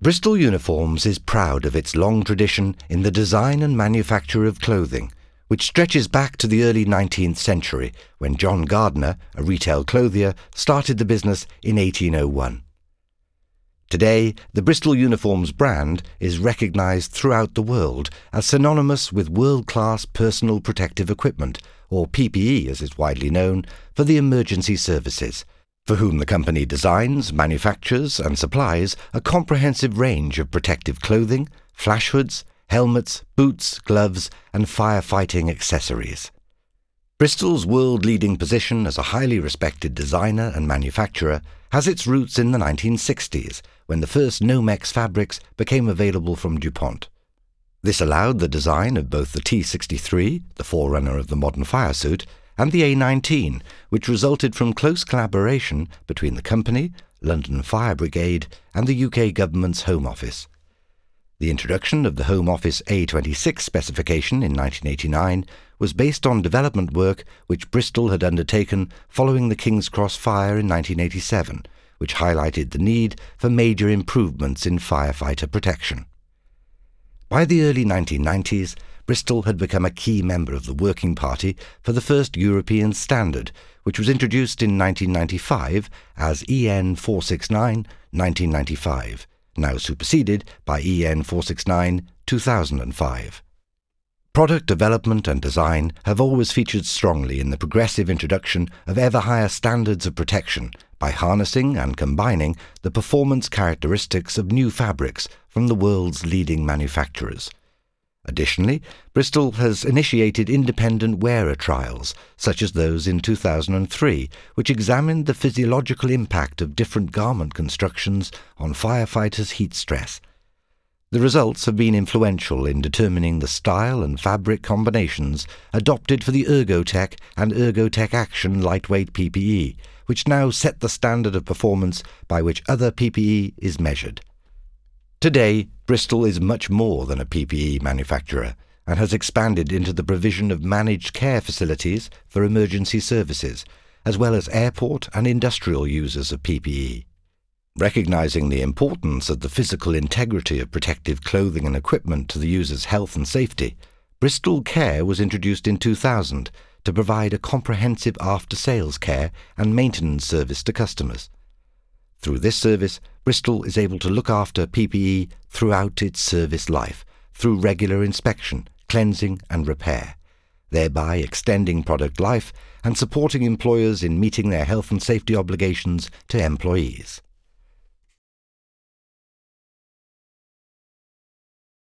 Bristol Uniforms is proud of its long tradition in the design and manufacture of clothing, which stretches back to the early 19th century when John Gardner, a retail clothier, started the business in 1801. Today, the Bristol Uniforms brand is recognised throughout the world as synonymous with world-class personal protective equipment, or PPE as it's widely known, for the emergency services, for whom the company designs, manufactures and supplies a comprehensive range of protective clothing, flash hoods, helmets, boots, gloves and firefighting accessories. Bristol's world-leading position as a highly respected designer and manufacturer has its roots in the 1960s, when the first Nomex fabrics became available from DuPont. This allowed the design of both the T63, the forerunner of the modern fire suit, and the A19, which resulted from close collaboration between the company, London Fire Brigade, and the UK Government's Home Office. The introduction of the Home Office A26 specification in 1989 was based on development work which Bristol had undertaken following the King's Cross fire in 1987, which highlighted the need for major improvements in firefighter protection. By the early 1990s, Bristol had become a key member of the Working Party for the first European standard, which was introduced in 1995 as EN 469-1995, now superseded by EN 469-2005. Product development and design have always featured strongly in the progressive introduction of ever higher standards of protection by harnessing and combining the performance characteristics of new fabrics from the world's leading manufacturers. Additionally, Bristol has initiated independent wearer trials, such as those in 2003, which examined the physiological impact of different garment constructions on firefighters' heat stress. The results have been influential in determining the style and fabric combinations adopted for the Ergotech and Ergotech Action lightweight PPE, which now set the standard of performance by which other PPE is measured. Today, Bristol is much more than a PPE manufacturer and has expanded into the provision of managed care facilities for emergency services, as well as airport and industrial users of PPE. Recognizing the importance of the physical integrity of protective clothing and equipment to the user's health and safety, Bristol Care was introduced in 2000 to provide a comprehensive after-sales care and maintenance service to customers. Through this service, Bristol is able to look after PPE throughout its service life, through regular inspection, cleansing and repair, thereby extending product life and supporting employers in meeting their health and safety obligations to employees.